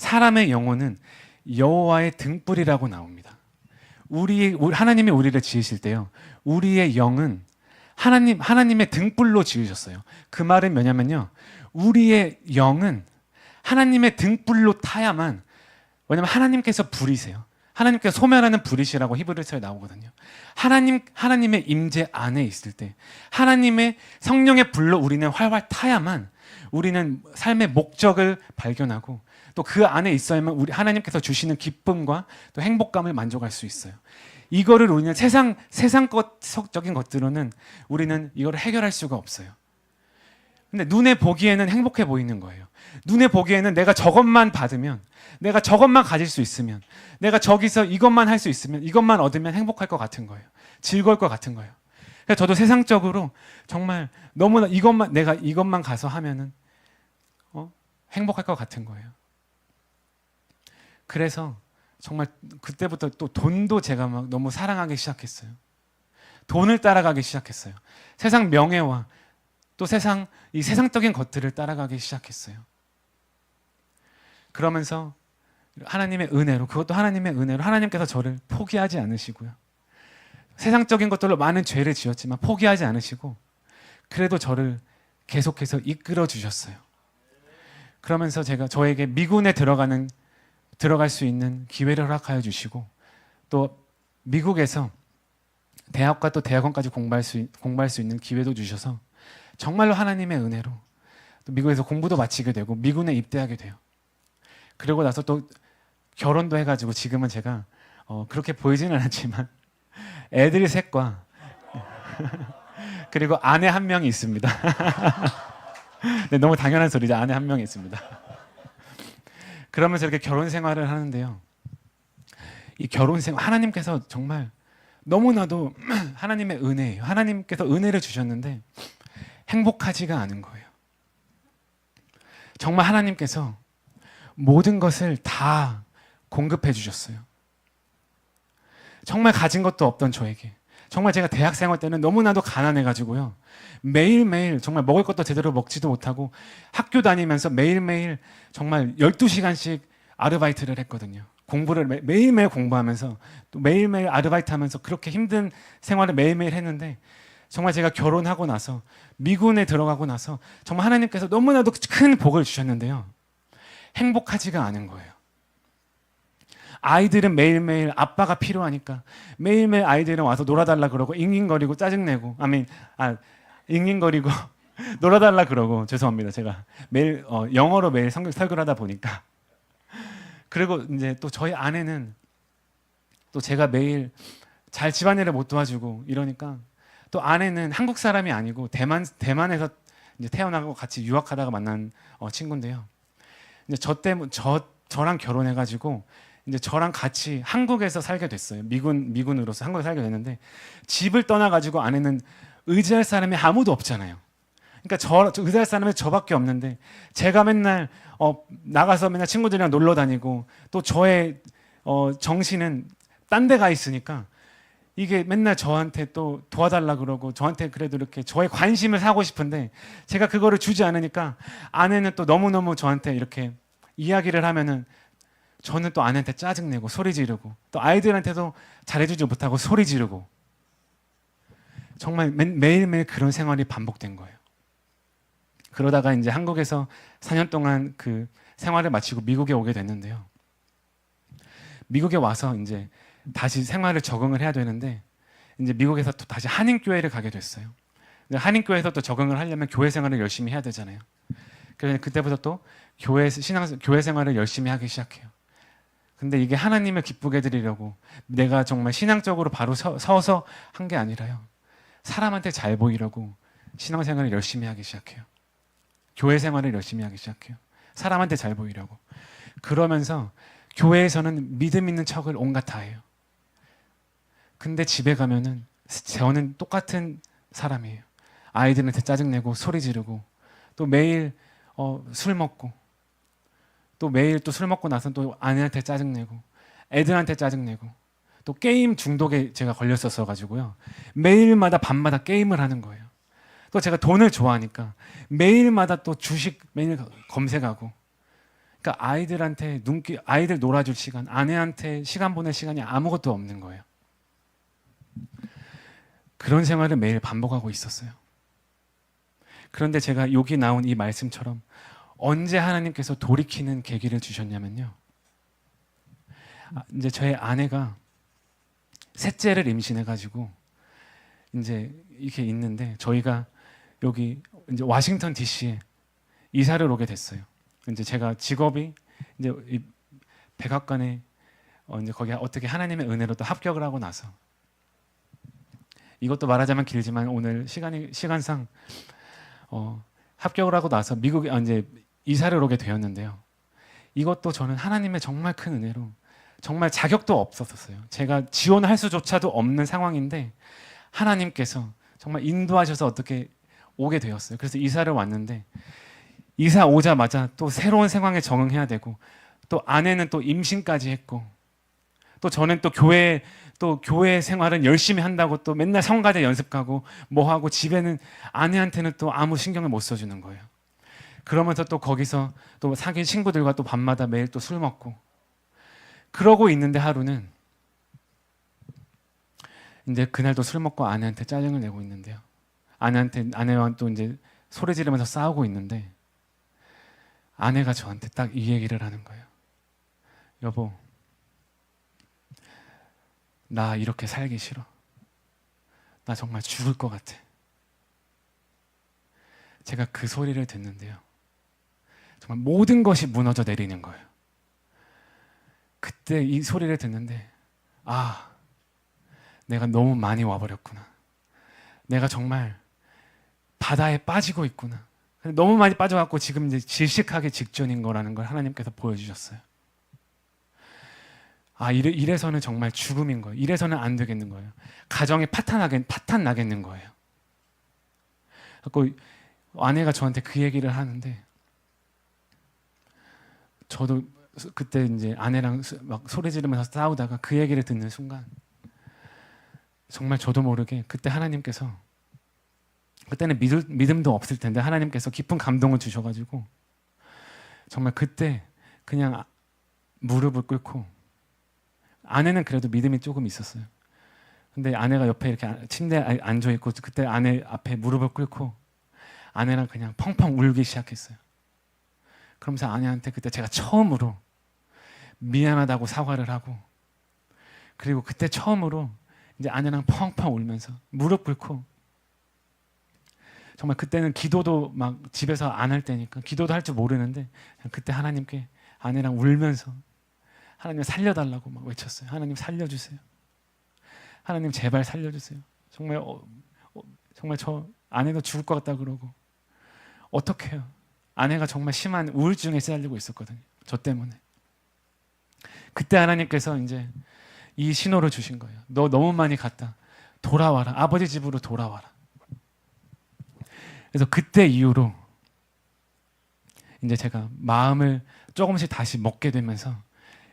사람의 영혼은 여호와의 등불이라고 나옵니다. 하나님이 우리를 지으실 때요, 우리의 영은 하나님의 등불로 지으셨어요. 그 말은 뭐냐면요, 우리의 영은 하나님의 등불로 타야만, 왜냐면 하나님께서 불이세요. 하나님께서 소멸하는 불이시라고 히브리서에 나오거든요. 하나님의 임재 안에 있을 때, 하나님의 성령의 불로 우리는 활활 타야만 우리는 삶의 목적을 발견하고, 또 그 안에 있어야만 하나님께서 주시는 기쁨과 또 행복감을 만족할 수 있어요. 이거를 우리는 세상적인 것들로는 우리는 이걸 해결할 수가 없어요. 근데 눈에 보기에는 행복해 보이는 거예요. 눈에 보기에는 내가 저것만 받으면, 내가 저것만 가질 수 있으면, 내가 저기서 이것만 할 수 있으면, 이것만 얻으면 행복할 것 같은 거예요. 즐거울 것 같은 거예요. 그래서 저도 세상적으로 정말 너무나 내가 이것만 가서 하면은 행복할 것 같은 거예요. 그래서 정말 그때부터 또 돈도 제가 막 너무 사랑하기 시작했어요. 돈을 따라가기 시작했어요. 세상 명예와 또 이 세상적인 것들을 따라가기 시작했어요. 그러면서 하나님의 은혜로, 그것도 하나님의 은혜로 하나님께서 저를 포기하지 않으시고요. 세상적인 것들로 많은 죄를 지었지만 포기하지 않으시고, 그래도 저를 계속해서 이끌어 주셨어요. 그러면서 저에게 미군에 들어갈 수 있는 기회를 허락하여 주시고, 또 미국에서 대학과 또 대학원까지 공부할 수 있는 기회도 주셔서 정말로 하나님의 은혜로 또 미국에서 공부도 마치게 되고 미군에 입대하게 돼요. 그러고 나서 또 결혼도 해가지고 지금은 제가 그렇게 보이지는 않지만 애들이 셋과 그리고 아내 한 명이 있습니다. 네, 너무 당연한 소리죠. 아내 한 명이 있습니다. 그러면서 이렇게 결혼 생활을 하는데요, 이 결혼 생활, 하나님께서 정말 너무나도 하나님의 은혜예요. 하나님께서 은혜를 주셨는데 행복하지가 않은 거예요. 정말 하나님께서 모든 것을 다 공급해 주셨어요. 정말 가진 것도 없던 저에게, 정말 제가 대학생활 때는 너무나도 가난해가지고요, 매일매일 정말 먹을 것도 제대로 먹지도 못하고 학교 다니면서 매일매일 정말 12시간씩 아르바이트를 했거든요. 공부를 매일매일 공부하면서 또 매일매일 아르바이트 하면서 그렇게 힘든 생활을 매일매일 했는데, 정말 제가 결혼하고 나서 미군에 들어가고 나서 정말 하나님께서 너무나도 큰 복을 주셨는데요, 행복하지가 않은 거예요. 아이들은 매일매일 아빠가 필요하니까 매일매일 아이들은 와서 놀아달라 그러고 잉잉거리고 짜증내고, 잉잉거리고 놀아달라 그러고, 죄송합니다. 제가 매일 영어로 매일 설교를 하다 보니까. 그리고 이제 또 저희 아내는 또 제가 매일 잘 집안일을 못 도와주고 이러니까, 또 아내는 한국 사람이 아니고 대만에서 이제 태어나고 같이 유학하다가 만난 친구인데요. 이제 저랑 결혼해가지고 이제 저랑 같이 한국에서 살게 됐어요. 미군으로서 한국에 살게 됐는데, 집을 떠나가지고 아내는 의지할 사람이 아무도 없잖아요. 그러니까 의지할 사람이 저밖에 없는데, 제가 맨날 나가서 맨날 친구들이랑 놀러 다니고, 또 저의 정신은 딴 데 가 있으니까 이게 맨날 저한테 또 도와달라 그러고, 저한테 그래도 이렇게 저의 관심을 사고 싶은데 제가 그거를 주지 않으니까 아내는 또 너무너무 저한테 이렇게 이야기를 하면은 저는 또 아내한테 짜증내고 소리 지르고, 또 아이들한테도 잘해주지 못하고 소리 지르고, 정말 매일매일 그런 생활이 반복된 거예요. 그러다가 이제 한국에서 4년 동안 그 생활을 마치고 미국에 오게 됐는데요, 미국에 와서 이제 다시 생활을 적응을 해야 되는데, 이제 미국에서 또 다시 한인교회를 가게 됐어요. 한인교회에서 또 적응을 하려면 교회 생활을 열심히 해야 되잖아요. 그래서 그때부터 또 교회 생활을 열심히 하기 시작해요. 근데 이게 하나님을 기쁘게 드리려고 내가 정말 신앙적으로 바로 서서 한 게 아니라요, 사람한테 잘 보이려고 신앙생활을 열심히 하기 시작해요. 교회 생활을 열심히 하기 시작해요. 사람한테 잘 보이려고. 그러면서 교회에서는 믿음 있는 척을 온갖 다 해요. 근데 집에 가면은 저는 똑같은 사람이에요. 아이들한테 짜증내고 소리 지르고, 또 매일 술 먹고, 또 매일 또 술 먹고 나서 또 아내한테 짜증내고 애들한테 짜증내고, 또 게임 중독에 제가 걸렸었어 가지고요, 매일마다 밤마다 게임을 하는 거예요. 또 제가 돈을 좋아하니까 매일마다 또 주식 매일 검색하고, 그러니까 아이들한테 아이들 놀아줄 시간, 아내한테 시간 보낼 시간이 아무것도 없는 거예요. 그런 생활을 매일 반복하고 있었어요. 그런데 제가 여기 나온 이 말씀처럼 언제 하나님께서 돌이키는 계기를 주셨냐면요. 이제 저의 아내가 셋째를 임신해가지고 이제 이렇게 있는데 저희가 여기 이제 워싱턴 DC에 이사를 오게 됐어요. 이제 제가 직업이 이제 이 백악관에 이제 거기 어떻게 하나님의 은혜로 또 합격을 하고 나서 이것도 말하자면 길지만 오늘 시간상 합격을 하고 나서 미국에 이제 이사를 오게 되었는데요. 이것도 저는 하나님의 정말 큰 은혜로 정말 자격도 없었어요. 제가 지원할 수조차도 없는 상황인데 하나님께서 정말 인도하셔서 어떻게 오게 되었어요. 그래서 이사를 왔는데 이사 오자마자 또 새로운 상황에 적응해야 되고 또 아내는 또 임신까지 했고 또 저는 또 교회 생활은 열심히 한다고 또 맨날 성가대 연습 가고 뭐 하고 집에는 아내한테는 또 아무 신경을 못 써주는 거예요. 그러면서 또 거기서 또 사귄 친구들과 또 밤마다 매일 또 술 먹고 그러고 있는데 하루는 이제 그날도 술 먹고 아내한테 짜증을 내고 있는데요. 아내와 또 이제 소리 지르면서 싸우고 있는데 아내가 저한테 딱 이 얘기를 하는 거예요. 여보, 나 이렇게 살기 싫어. 나 정말 죽을 것 같아. 제가 그 소리를 듣는데요. 정말 모든 것이 무너져 내리는 거예요. 그때 이 소리를 듣는데 내가 너무 많이 와버렸구나. 내가 정말 바다에 빠지고 있구나. 너무 많이 빠져갖고 지금 이제 질식하기 직전인 거라는 걸 하나님께서 보여주셨어요. 이래서는 정말 죽음인 거예요. 이래서는 안 되겠는 거예요. 가정이 파탄 나겠는 거예요. 그래서 아내가 저한테 그 얘기를 하는데 저도 그때 이제 아내랑 막 소리 지르면서 싸우다가 그 얘기를 듣는 순간 정말 저도 모르게 그때 하나님께서 그때는 믿음도 없을 텐데 하나님께서 깊은 감동을 주셔가지고 정말 그때 그냥 무릎을 꿇고 아내는 그래도 믿음이 조금 있었어요. 근데 아내가 옆에 이렇게 침대에 앉아있고 그때 아내 앞에 무릎을 꿇고 아내랑 그냥 펑펑 울기 시작했어요. 그러면서 아내한테 그때 제가 처음으로 미안하다고 사과를 하고 그리고 그때 처음으로 이제 아내랑 펑펑 울면서 무릎 꿇고 정말 그때는 기도도 막 집에서 안 할 때니까 기도도 할 줄 모르는데 그때 하나님께 아내랑 울면서 하나님 살려달라고 막 외쳤어요. 하나님 살려주세요. 하나님 제발 살려주세요. 정말 정말 저 아내도 죽을 것 같다 그러고 어떡해요. 아내가 정말 심한 우울증에 시달리고 있었거든요. 저 때문에. 그때 하나님께서 이제 이 신호를 주신 거예요. 너 너무 많이 갔다. 돌아와라. 아버지 집으로 돌아와라. 그래서 그때 이후로 이제 제가 마음을 조금씩 다시 먹게 되면서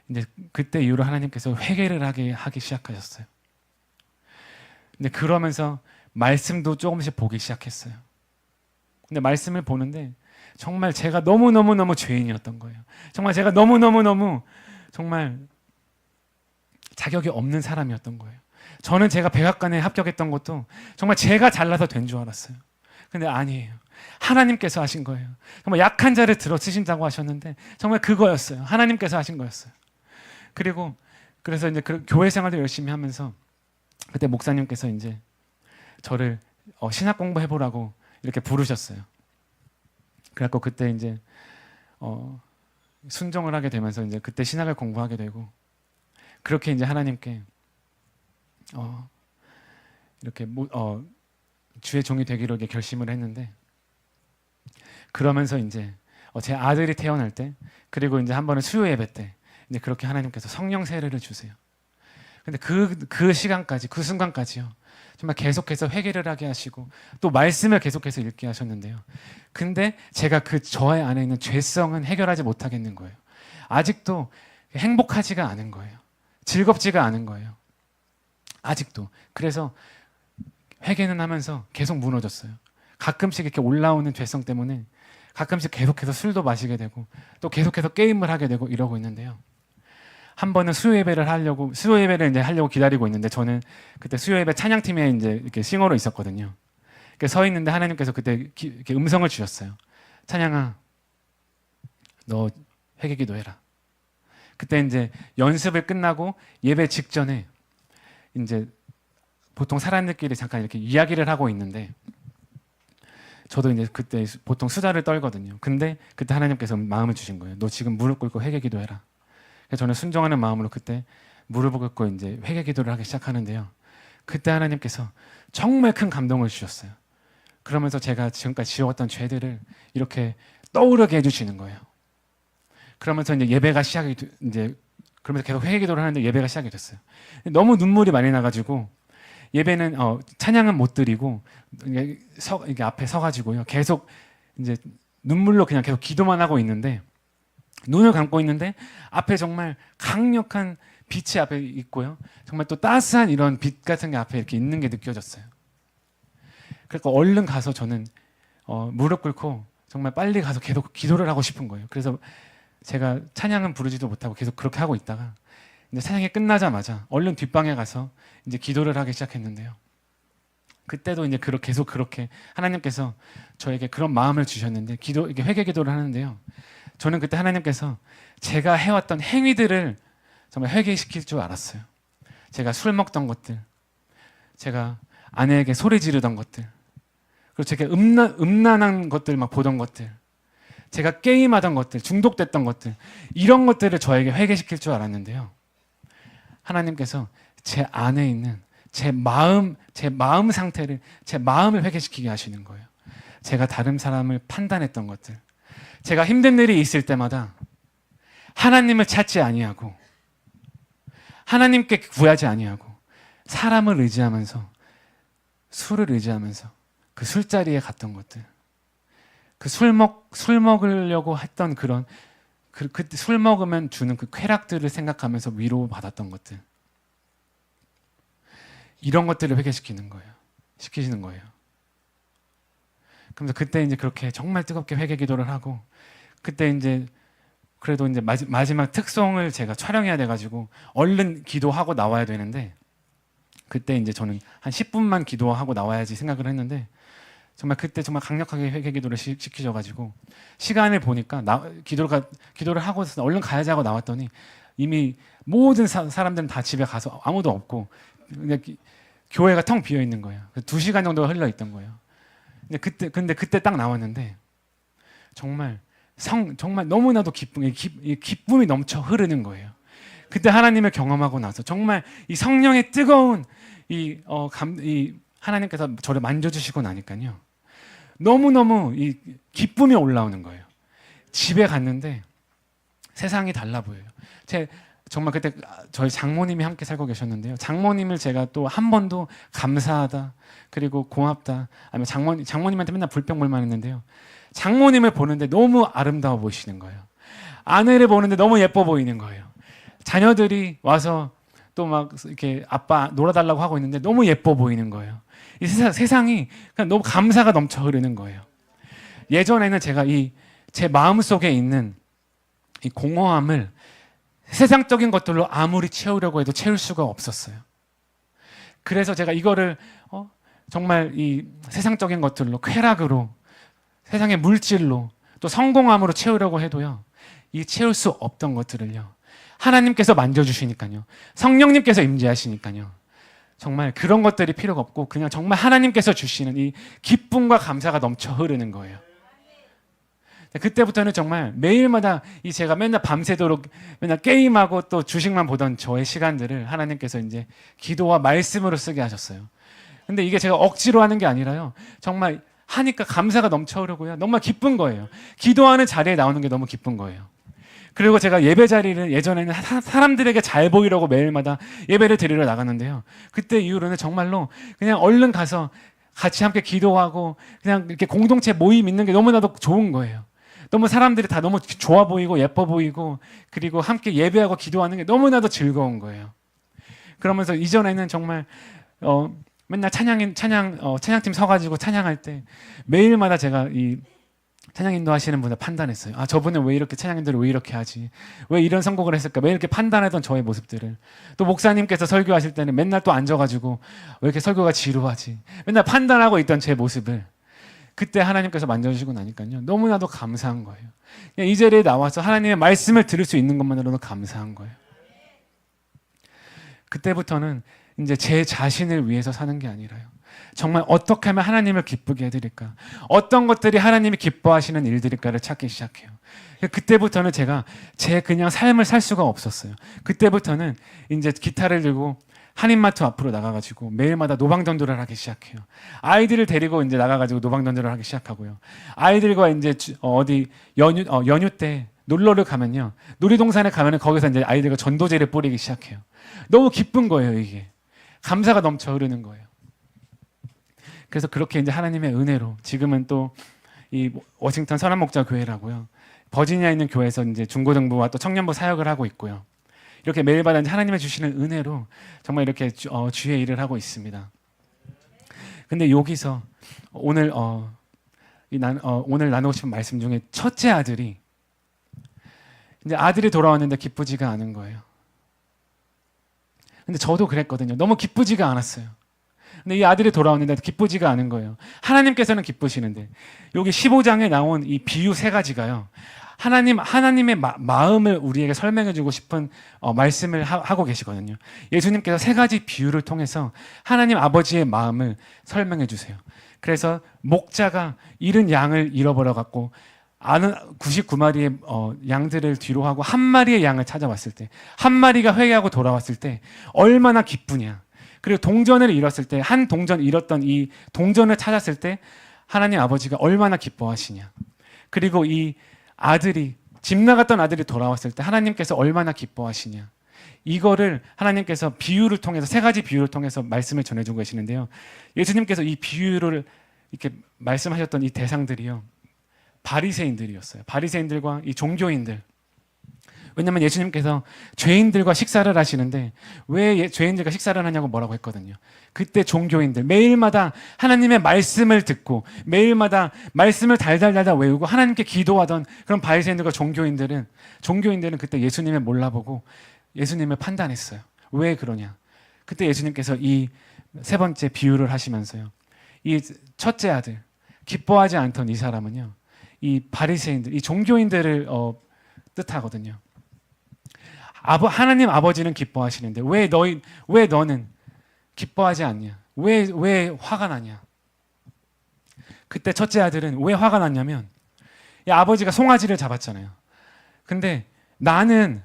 이제 그때 이후로 하나님께서 회개를 하기 시작하셨어요. 근데 그러면서 말씀도 조금씩 보기 시작했어요. 근데 말씀을 보는데 정말 제가 너무너무 죄인이었던 거예요. 정말 제가 너무너무 정말 자격이 없는 사람이었던 거예요. 저는 제가 백악관에 합격했던 것도 정말 제가 잘나서 된 줄 알았어요. 근데 아니에요. 하나님께서 하신 거예요. 정말 약한 자를 들어 쓰신다고 하셨는데 정말 그거였어요. 하나님께서 하신 거였어요. 그래서 이제 교회 생활도 열심히 하면서 그때 목사님께서 이제 저를 신학 공부해보라고 이렇게 부르셨어요. 그래갖고 그때 이제 순종을 하게 되면서 이제 그때 신학을 공부하게 되고 그렇게 이제 하나님께 이렇게 주의 종이 되기로 이렇게 결심을 했는데 그러면서 이제 제 아들이 태어날 때 그리고 이제 한 번은 수요 예배 때 이제 그렇게 하나님께서 성령 세례를 주세요. 근데 그 시간까지 그 순간까지요. 정말 계속해서 회개를 하게 하시고 또 말씀을 계속해서 읽게 하셨는데요. 근데 제가 저의 안에 있는 죄성은 해결하지 못하겠는 거예요. 아직도 행복하지가 않은 거예요. 즐겁지가 않은 거예요. 아직도. 그래서 회개는 하면서 계속 무너졌어요. 가끔씩 이렇게 올라오는 죄성 때문에 가끔씩 계속해서 술도 마시게 되고 또 계속해서 게임을 하게 되고 이러고 있는데요. 한 번은 수요 예배를 이제 하려고 기다리고 있는데 저는 그때 수요 예배 찬양팀에 이제 이렇게 싱어로 있었거든요. 이렇게 서 있는데 하나님께서 그때 이렇게 음성을 주셨어요. 찬양아, 너 회개기도 해라. 그때 이제 연습을 끝나고 예배 직전에 이제 보통 사람들끼리 잠깐 이렇게 이야기를 하고 있는데 저도 이제 그때 보통 수다를 떨거든요. 근데 그때 하나님께서 마음을 주신 거예요. 너 지금 무릎 꿇고 회개기도 해라. 그래서 저는 순종하는 마음으로 그때 무릎을 꿇고 이제 회개기도를 하기 시작하는데요. 그때 하나님께서 정말 큰 감동을 주셨어요. 그러면서 제가 지금까지 지어왔던 죄들을 이렇게 떠오르게 해주시는 거예요. 그러면서 이제 예배가 시작이 이제 그러면서 계속 회개기도를 하는데 예배가 시작이 됐어요. 너무 눈물이 많이 나가지고 예배는 찬양은 못 드리고 이게 앞에 서가지고요. 계속 이제 눈물로 그냥 계속 기도만 하고 있는데 눈을 감고 있는데 앞에 정말 강력한 빛이 앞에 있고요. 정말 또 따스한 이런 빛 같은 게 앞에 이렇게 있는 게 느껴졌어요. 그러니까 얼른 가서 저는 무릎 꿇고 정말 빨리 가서 계속 기도를 하고 싶은 거예요. 그래서 제가 찬양은 부르지도 못하고 계속 그렇게 하고 있다가 이제 찬양이 끝나자마자 얼른 뒷방에 가서 이제 기도를 하기 시작했는데요. 그때도 이제 계속 그렇게 하나님께서 저에게 그런 마음을 주셨는데 이게 회개 기도를 하는데요. 저는 그때 하나님께서 제가 해왔던 행위들을 정말 회개시킬 줄 알았어요. 제가 술 먹던 것들, 제가 아내에게 소리 지르던 것들, 그리고 제가 음란한 것들 막 보던 것들, 제가 게임하던 것들, 중독됐던 것들, 이런 것들을 저에게 회개시킬 줄 알았는데요. 하나님께서 제 안에 있는 제 마음 상태를, 제 마음을 회개시키게 하시는 거예요. 제가 다른 사람을 판단했던 것들, 제가 힘든 일이 있을 때마다 하나님을 찾지 아니하고 하나님께 구하지 아니하고 사람을 의지하면서 술을 의지하면서 그 술자리에 갔던 것들, 그 술 먹으려고 했던 그런 그때 술 먹으면 주는 그 쾌락들을 생각하면서 위로받았던 것들, 이런 것들을 회개시키는 거예요. 시키시는 거예요. 그래서 그때 이제 그렇게 정말 뜨겁게 회개 기도를 하고 그때 이제 그래도 이제 마지막 특송을 제가 촬영해야 돼가지고 얼른 기도하고 나와야 되는데 그때 이제 저는 한 10분만 기도하고 나와야지 생각을 했는데 정말 그때 정말 강력하게 회개 기도를 시키셔가지고 시간을 보니까 기도를 하고서 얼른 가야지 하고 나왔더니 이미 모든 사람들은 다 집에 가서 아무도 없고 그냥 교회가 텅 비어 있는 거예요. 2시간 정도가 흘러 있던 거예요. 근데 그때 딱 나왔는데 정말 너무나도 기쁨이 넘쳐 흐르는 거예요. 그때 하나님을 경험하고 나서 정말 이 성령의 뜨거운 이 하나님께서 저를 만져주시고 나니까요. 너무너무 이 기쁨이 올라오는 거예요. 집에 갔는데 세상이 달라 보여요. 정말 그때 저희 장모님이 함께 살고 계셨는데요. 장모님을 제가 또 한 번도 감사하다 그리고 고맙다 아니면 장모님한테 맨날 불평불만 했는데요. 장모님을 보는데 너무 아름다워 보이시는 거예요. 아내를 보는데 너무 예뻐 보이는 거예요. 자녀들이 와서 또 막 이렇게 아빠 놀아달라고 하고 있는데 너무 예뻐 보이는 거예요. 이 세상이 그냥 너무 감사가 넘쳐 흐르는 거예요. 예전에는 제가 제 마음 속에 있는 이 공허함을 세상적인 것들로 아무리 채우려고 해도 채울 수가 없었어요. 그래서 제가 이거를 정말 이 세상적인 것들로 쾌락으로 세상의 물질로 또 성공함으로 채우려고 해도요. 이 채울 수 없던 것들을요. 하나님께서 만져주시니까요. 성령님께서 임재하시니까요. 정말 그런 것들이 필요가 없고 그냥 정말 하나님께서 주시는 이 기쁨과 감사가 넘쳐 흐르는 거예요. 그때부터는 정말 매일마다 제가 맨날 밤새도록 맨날 게임하고 또 주식만 보던 저의 시간들을 하나님께서 이제 기도와 말씀으로 쓰게 하셨어요. 근데 이게 제가 억지로 하는 게 아니라요. 정말 하니까 감사가 넘쳐 흐르고요. 정말 기쁜 거예요. 기도하는 자리에 나오는 게 너무 기쁜 거예요. 그리고 제가 예배 자리를 예전에는 사람들에게 잘 보이려고 매일마다 예배를 드리러 나갔는데요. 그때 이후로는 정말로 그냥 얼른 가서 같이 함께 기도하고 그냥 이렇게 공동체 모임 있는 게 너무나도 좋은 거예요. 너무 사람들이 다 너무 좋아 보이고 예뻐 보이고 그리고 함께 예배하고 기도하는 게 너무나도 즐거운 거예요. 그러면서 이전에는 정말 맨날 찬양팀 서가지고 찬양할 때 매일마다 제가 찬양 인도하시는 분을 판단했어요. 아, 저분은 왜 이렇게 찬양 인도를 왜 이렇게 하지? 왜 이런 선곡을 했을까? 왜 이렇게 판단하던 저의 모습들을. 또 목사님께서 설교하실 때는 맨날 또 앉아가지고 왜 이렇게 설교가 지루하지? 맨날 판단하고 있던 제 모습을 그때 하나님께서 만져주시고 나니까요. 너무나도 감사한 거예요. 그냥 이 자리에 나와서 하나님의 말씀을 들을 수 있는 것만으로도 감사한 거예요. 그때부터는 이제 제 자신을 위해서 사는 게 아니라요. 정말 어떻게 하면 하나님을 기쁘게 해드릴까? 어떤 것들이 하나님이 기뻐하시는 일들일까를 찾기 시작해요. 그때부터는 제가 제 그냥 삶을 살 수가 없었어요. 그때부터는 이제 기타를 들고 한인마트 앞으로 나가가지고 매일마다 노방전도를 하기 시작해요. 아이들을 데리고 이제 나가가지고 노방전도를 하기 시작하고요. 아이들과 이제 어디 연휴 때 놀러를 가면요. 놀이동산에 가면은 거기서 이제 아이들과 전도제를 뿌리기 시작해요. 너무 기쁜 거예요, 이게. 감사가 넘쳐 흐르는 거예요. 그래서 그렇게 이제 하나님의 은혜로 지금은 또 이 워싱턴 선한목자 교회라고요. 버지니아에 있는 교회에서 이제 중고등부와 또 청년부 사역을 하고 있고요. 이렇게 매일마다 이제 하나님의 주시는 은혜로 정말 이렇게 주의 일을 하고 있습니다. 근데 여기서 오늘 오늘 나누고 싶은 말씀 중에 첫째 아들이 이제 아들이 돌아왔는데 기쁘지가 않은 거예요. 근데 저도 그랬거든요. 너무 기쁘지가 않았어요. 근데 이 아들이 돌아왔는데 기쁘지가 않은 거예요. 하나님께서는 기쁘시는데 여기 15장에 나온 이 비유 세 가지가요. 하나님의 마음을 우리에게 설명해주고 싶은 말씀을 하고 계시거든요. 예수님께서 세 가지 비유를 통해서 하나님 아버지의 마음을 설명해 주세요. 그래서 목자가 잃은 양을 잃어버려 갖고 99마리의 양들을 뒤로 하고 한 마리의 양을 찾아왔을 때, 한 마리가 회개하고 돌아왔을 때 얼마나 기쁘냐. 그리고 동전을 잃었을 때, 한 동전 잃었던 이 동전을 찾았을 때 하나님 아버지가 얼마나 기뻐하시냐. 그리고 이 아들이, 집 나갔던 아들이 돌아왔을 때 하나님께서 얼마나 기뻐하시냐. 이거를 하나님께서 비유를 통해서, 세 가지 비유를 통해서 말씀을 전해주고 계시는데요. 예수님께서 이 비유를 이렇게 말씀하셨던 이 대상들이요, 바리새인들이었어요. 바리새인들과 이 종교인들. 왜냐하면 예수님께서 죄인들과 식사를 하시는데 왜 죄인들과 식사를 하냐고 뭐라고 했거든요. 그때 종교인들, 매일마다 하나님의 말씀을 듣고 매일마다 말씀을 달달달달 외우고 하나님께 기도하던 그런 바리새인들과 종교인들은 그때 예수님을 몰라보고 예수님을 판단했어요. 왜 그러냐. 그때 예수님께서 이 세 번째 비유를 하시면서요, 이 첫째 아들, 기뻐하지 않던 이 사람은요, 이 바리새인들, 이 종교인들을 뜻하거든요. 하나님 아버지는 기뻐하시는데 왜 너는 기뻐하지 않냐? 왜 화가 나냐? 그때 첫째 아들은 왜 화가 났냐면, 이 아버지가 송아지를 잡았잖아요. 근데 나는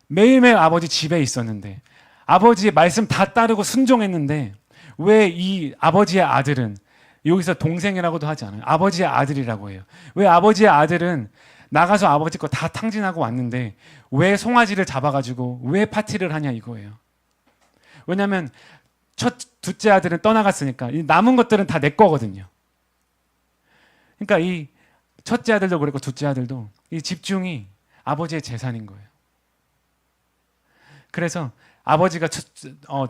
매일매일 아버지 집에 있었는데 아버지의 말씀 다 따르고 순종했는데 왜 이 아버지의 아들은, 여기서 동생이라고도 하지 않아요. 아버지의 아들이라고 해요. 왜 아버지의 아들은 나가서 아버지 거 다 탕진하고 왔는데 왜 송아지를 잡아가지고 왜 파티를 하냐 이거예요. 왜냐하면 둘째 아들은 떠나갔으니까 이 남은 것들은 다 내 거거든요. 그러니까 이 첫째 아들도 그랬고 둘째 아들도 이 집중이 아버지의 재산인 거예요. 그래서 아버지가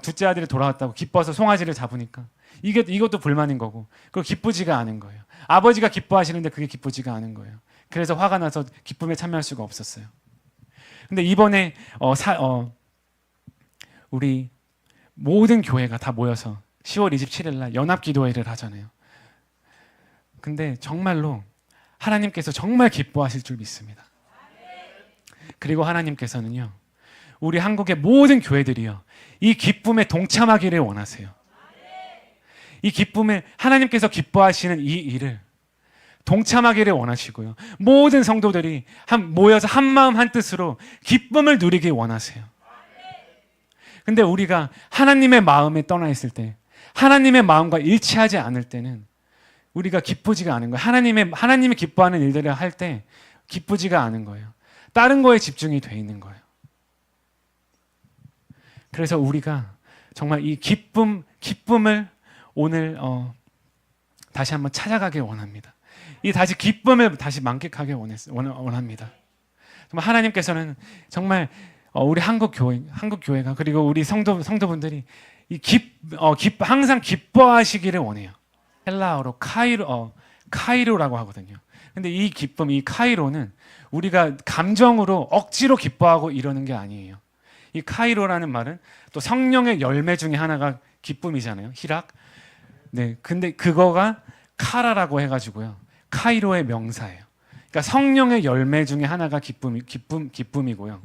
둘째 아들이 돌아왔다고 기뻐서 송아지를 잡으니까 이것도 불만인 거고, 그거 기쁘지가 않은 거예요. 아버지가 기뻐하시는데 그게 기쁘지가 않은 거예요. 그래서 화가 나서 기쁨에 참여할 수가 없었어요. 근데 이번에 우리 모든 교회가 다 모여서 10월 27일 날 연합기도회를 하잖아요. 근데 정말로 하나님께서 정말 기뻐하실 줄 믿습니다. 그리고 하나님께서는요, 우리 한국의 모든 교회들이요, 이 기쁨에 동참하기를 원하세요. 이 기쁨에 하나님께서 기뻐하시는 이 일을 동참하기를 원하시고요, 모든 성도들이 모여서 한 마음 한 뜻으로 기쁨을 누리길 원하세요. 근데 우리가 하나님의 마음에 떠나 있을 때, 하나님의 마음과 일치하지 않을 때는 우리가 기쁘지가 않은 거예요. 하나님이 기뻐하는 일들을 할 때 기쁘지가 않은 거예요. 다른 거에 집중이 돼 있는 거예요. 그래서 우리가 정말 이 기쁨을 오늘 다시 한번 찾아가길 원합니다. 이 다시 기쁨을 다시 만끽하길 원합니다. 정말 하나님께서는 정말 우리 한국 교회가, 그리고 우리 성도분들이 항상 기뻐하시기를 원해요. 헬라어로 카이로라고 하거든요. 근데 이 기쁨, 이 카이로는 우리가 감정으로 억지로 기뻐하고 이러는 게 아니에요. 이 카이로라는 말은 또 성령의 열매 중에 하나가 기쁨이잖아요. 희락. 네, 근데 그거가 카라라고 해가지고요. 카이로의 명사예요. 그러니까 성령의 열매 중에 하나가 기쁨이고요.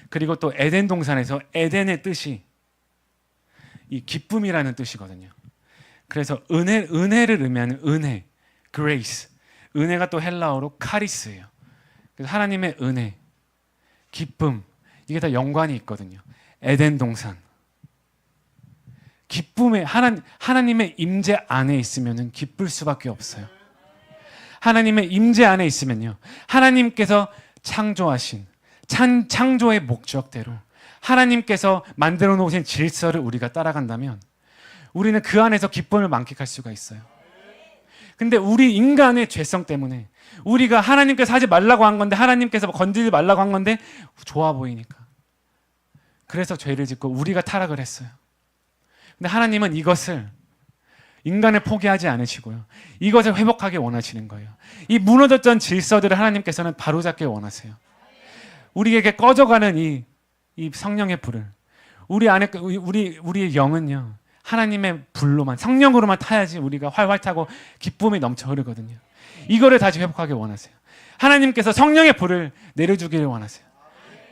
그리고 또 에덴 동산에서 에덴의 뜻이 이 기쁨이라는 뜻이거든요. 그래서 은혜를 의미하는 은혜, grace. 은혜가 또 헬라어로 카리스예요. 그래서 하나님의 은혜, 기쁨, 이게 다 연관이 있거든요. 에덴 동산. 기쁨에 하나님의 임재 안에 있으면은 기쁠 수밖에 없어요. 하나님의 임재 안에 있으면요. 하나님께서 창조하신 창조의 목적대로 하나님께서 만들어 놓으신 질서를 우리가 따라간다면 우리는 그 안에서 기쁨을 만끽할 수가 있어요. 근데 우리 인간의 죄성 때문에 우리가 하나님께서 하지 말라고 한 건데 하나님께서 건드리지 말라고 한 건데 좋아 보이니까 그래서 죄를 짓고 우리가 타락을 했어요. 근데 하나님은 이것을 인간을 포기하지 않으시고요. 이것을 회복하기 원하시는 거예요. 이 무너졌던 질서들을 하나님께서는 바로잡기 원하세요. 우리에게 꺼져가는 이 성령의 불을 우리 안에 우리의 영은요. 하나님의 불로만 성령으로만 타야지 우리가 활활 타고 기쁨이 넘쳐 흐르거든요. 이거를 다시 회복하기 원하세요. 하나님께서 성령의 불을 내려주기를 원하세요.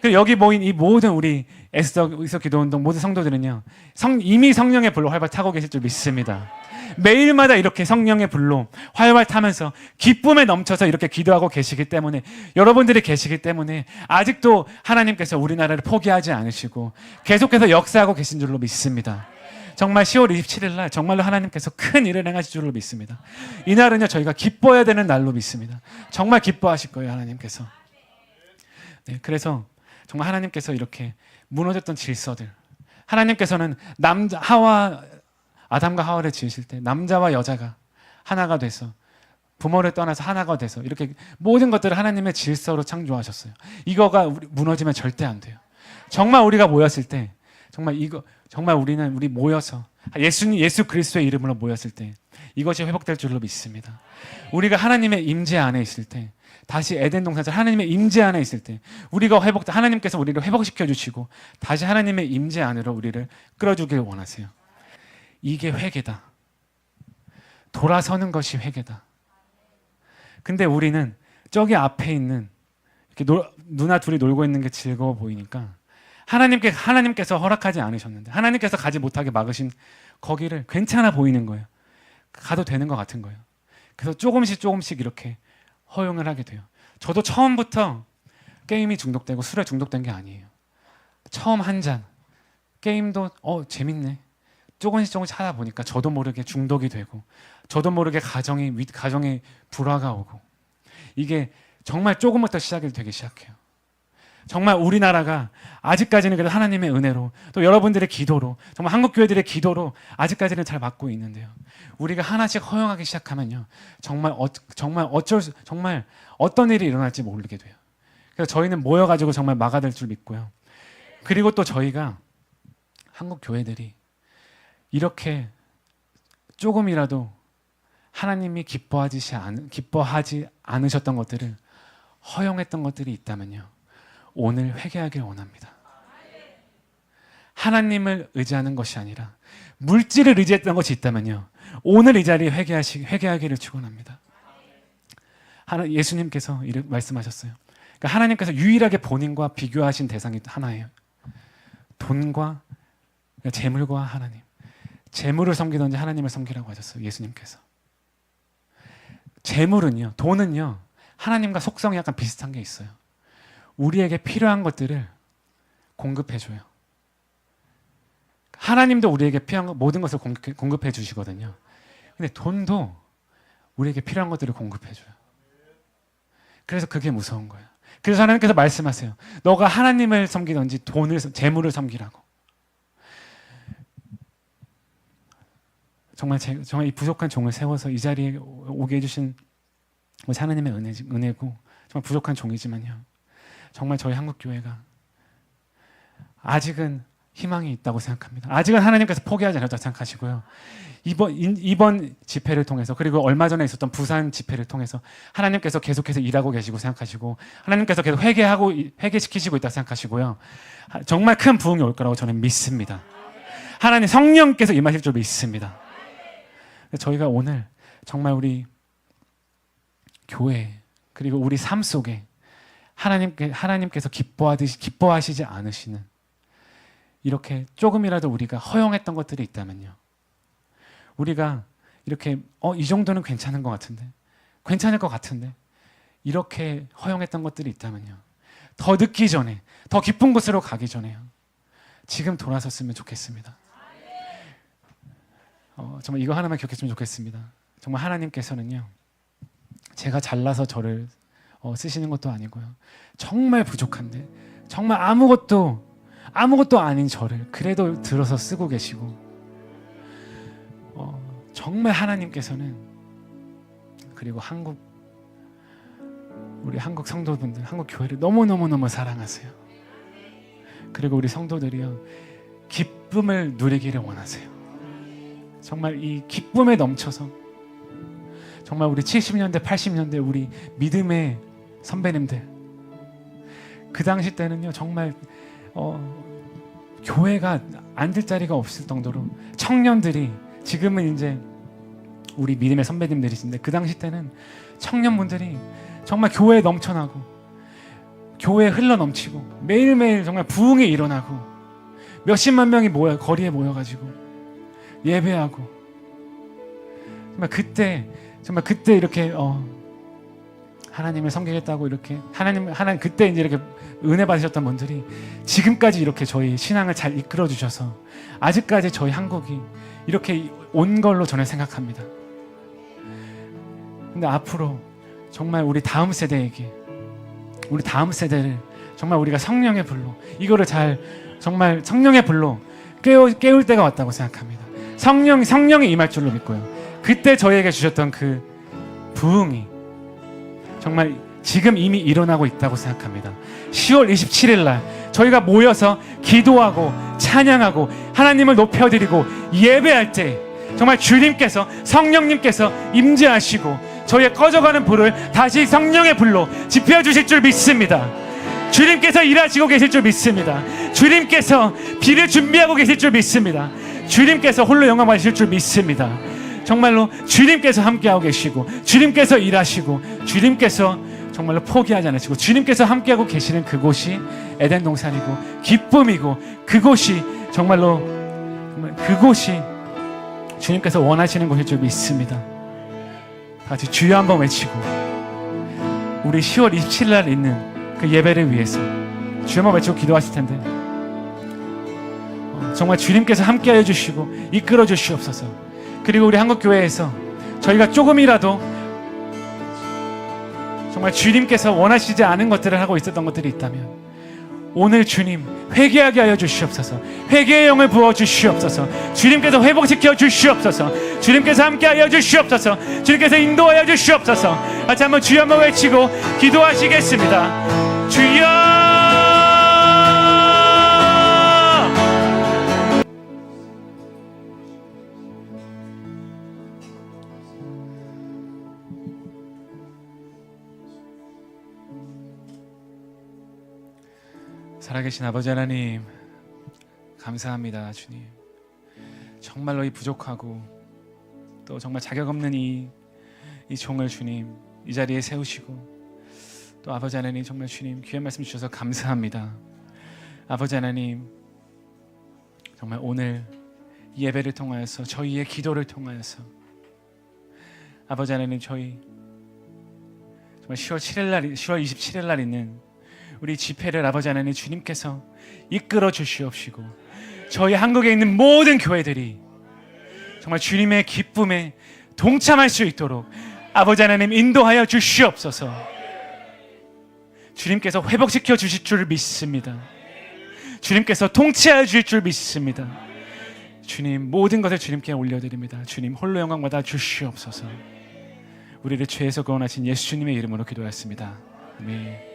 그리고 여기 모인 이 모든 우리 에스더 기도운동 모든 성도들은요. 이미 성령의 불로 활활 타고 계실 줄 믿습니다. 매일마다 이렇게 성령의 불로 활활 타면서 기쁨에 넘쳐서 이렇게 기도하고 계시기 때문에 여러분들이 계시기 때문에 아직도 하나님께서 우리나라를 포기하지 않으시고 계속해서 역사하고 계신 줄로 믿습니다. 정말 10월 27일 날 정말로 하나님께서 큰 일을 행하실 줄로 믿습니다. 이날은요 저희가 기뻐해야 되는 날로 믿습니다. 정말 기뻐하실 거예요 하나님께서. 네, 그래서 정말 하나님께서 이렇게 무너졌던 질서들 하나님께서는 아담과 하와를 지으실 때 남자와 여자가 하나가 돼서 부모를 떠나서 하나가 돼서 이렇게 모든 것들을 하나님의 질서로 창조하셨어요. 이거가 무너지면 절대 안 돼요. 정말 우리가 모였을 때 정말 우리 모여서 예수 그리스도의 이름으로 모였을 때 이것이 회복될 줄로 믿습니다. 우리가 하나님의 임재 안에 있을 때 다시 에덴 동산처럼 하나님의 임재 안에 있을 때 우리가 하나님께서 우리를 회복시켜 주시고 다시 하나님의 임재 안으로 우리를 끌어주길 원하세요. 이게 회개다. 돌아서는 것이 회개다. 근데 우리는 저기 앞에 있는 이렇게 누나 둘이 놀고 있는 게 즐거워 보이니까 하나님께서 허락하지 않으셨는데 하나님께서 가지 못하게 막으신 거기를 괜찮아 보이는 거예요. 가도 되는 것 같은 거예요. 그래서 조금씩 이렇게 허용을 하게 돼요. 저도 처음부터 게임이 중독되고 술에 중독된 게 아니에요. 처음 한 잔 게임도 재밌네. 조금씩 하다 보니까 저도 모르게 중독이 되고 저도 모르게 가정에 불화가 오고 이게 정말 조금부터 시작이 되기 시작해요. 정말 우리나라가 아직까지는 그래도 하나님의 은혜로 또 여러분들의 기도로 정말 한국 교회들의 기도로 아직까지는 잘 막고 있는데요. 우리가 하나씩 허용하기 시작하면요. 정말 어떤 일이 일어날지 모르게 돼요. 그래서 저희는 모여가지고 정말 막아야 될 줄 믿고요. 그리고 또 저희가 한국 교회들이 이렇게 조금이라도 하나님이 기뻐하지 않으셨던 것들을 허용했던 것들이 있다면요. 오늘 회개하길 원합니다. 하나님을 의지하는 것이 아니라 물질을 의지했던 것이 있다면요. 오늘 이 자리에 회개하기를 축원합니다. 예수님께서 이렇게 말씀하셨어요. 그러니까 하나님께서 유일하게 본인과 비교하신 대상이 하나예요. 돈과 재물과 하나님. 재물을 섬기든지 하나님을 섬기라고 하셨어요. 예수님께서. 재물은요. 돈은요. 하나님과 속성이 약간 비슷한 게 있어요. 우리에게 필요한 것들을 공급해줘요. 하나님도 우리에게 필요한 모든 것을 공급해 주시거든요. 근데 돈도 우리에게 필요한 것들을 공급해줘요. 그래서 그게 무서운 거예요. 그래서 하나님께서 말씀하세요. 너가 하나님을 섬기든지 재물을 섬기라고. 정말 이 부족한 종을 세워서 이 자리에 오게 해주신 하나님의 은혜고 정말 부족한 종이지만요. 정말 저희 한국교회가 아직은 희망이 있다고 생각합니다. 아직은 하나님께서 포기하지 않았다고 생각하시고요. 이번 집회를 통해서, 그리고 얼마 전에 있었던 부산 집회를 통해서 하나님께서 계속해서 일하고 계시고 생각하시고, 하나님께서 계속 회개시키시고 있다고 생각하시고요. 정말 큰 부흥이 올 거라고 저는 믿습니다. 하나님 성령께서 임하실 줄 믿습니다. 저희가 오늘 정말 우리 교회, 그리고 우리 삶 속에 하나님께서 기뻐하시지 않으시는, 이렇게 조금이라도 우리가 허용했던 것들이 있다면요, 우리가 이렇게 이 정도는 괜찮은 것 같은데, 괜찮을 것 같은데, 이렇게 허용했던 것들이 있다면요, 더 늦기 전에, 더 깊은 곳으로 가기 전에요, 지금 돌아섰으면 좋겠습니다. 정말 이거 하나만 기억했으면 좋겠습니다. 정말 하나님께서는요, 제가 잘나서 저를 쓰시는 것도 아니고요, 정말 부족한데, 정말 아무것도 아닌 저를 그래도 들어서 쓰고 계시고, 정말 하나님께서는, 그리고 우리 한국 성도분들, 한국 교회를 너무너무 사랑하세요. 그리고 우리 성도들이요, 기쁨을 누리기를 원하세요. 정말 이 기쁨에 넘쳐서, 정말 우리 70년대 80년대 우리 믿음의 선배님들, 그 당시 때는요, 정말 교회가 앉을 자리가 없을 정도로 청년들이, 지금은 이제 우리 믿음의 선배님들이신데, 그 당시 때는 청년분들이 정말 교회에 넘쳐나고, 교회에 흘러넘치고, 매일매일 정말 부흥이 일어나고, 몇십만 명이 거리에 모여가지고 예배하고, 정말 그때 이렇게 하나님을 섬기겠다고 이렇게 하나님 그때 이제 이렇게 은혜 받으셨던 분들이 지금까지 이렇게 저희 신앙을 잘 이끌어 주셔서 아직까지 저희 한국이 이렇게 온 걸로 저는 생각합니다. 근데 앞으로 정말 우리 다음 세대에게, 우리 다음 세대를 정말 우리가 성령의 불로, 이거를 정말 성령의 불로 깨울 때가 왔다고 생각합니다. 성령이 임할 줄로 믿고요. 그때 저희에게 주셨던 그 부흥이 정말 지금 이미 일어나고 있다고 생각합니다. 10월 27일 날 저희가 모여서 기도하고 찬양하고 하나님을 높여드리고 예배할 때 정말 주님께서, 성령님께서 임재하시고 저희의 꺼져가는 불을 다시 성령의 불로 지펴주실 줄 믿습니다. 주님께서 일하시고 계실 줄 믿습니다. 주님께서 비를 준비하고 계실 줄 믿습니다. 주님께서 홀로 영광 받으실 줄 믿습니다. 정말로 주님께서 함께하고 계시고, 주님께서 일하시고, 주님께서 정말로 포기하지 않으시고, 주님께서 함께하고 계시는 그곳이 에덴 동산이고 기쁨이고, 그곳이 주님께서 원하시는 곳일 줄 믿습니다. 같이 주여 한번 외치고, 우리 10월 27일 날 있는 그 예배를 위해서 주여 한번 외치고 기도하실 텐데, 정말 주님께서 함께하여 주시고 이끌어 주시옵소서. 그리고 우리 한국교회에서 저희가 조금이라도 정말 주님께서 원하시지 않은 것들을 하고 있었던 것들이 있다면, 오늘 주님 회개하게 하여 주시옵소서. 회개의 영을 부어 주시옵소서. 주님께서 회복시켜 주시옵소서. 주님께서 함께하여 주시옵소서. 주님께서 인도하여 주시옵소서. 같이 한번 주여 한번 외치고 기도하시겠습니다. 주여! 살아계신 아버지 하나님, 감사합니다. 주님, 정말로 이 부족하고 또 정말 자격 없는 이 종을 주님 이 자리에 세우시고, 또 아버지 하나님 정말 주님 귀한 말씀 주셔서 감사합니다. 아버지 하나님, 정말 오늘 예배를 통하여서, 저희의 기도를 통하여서 아버지 하나님, 저희 정말 10월 27일 날 있는 우리 집회를 아버지 하나님 주님께서 이끌어 주시옵시고, 저희 한국에 있는 모든 교회들이 정말 주님의 기쁨에 동참할 수 있도록 아버지 하나님 인도하여 주시옵소서. 주님께서 회복시켜 주실 줄 믿습니다. 주님께서 통치하여 주실 줄 믿습니다. 주님, 모든 것을 주님께 올려드립니다. 주님 홀로 영광 받아 주시옵소서. 우리를 죄에서 구원하신 예수 주님의 이름으로 기도했습니다. 아멘.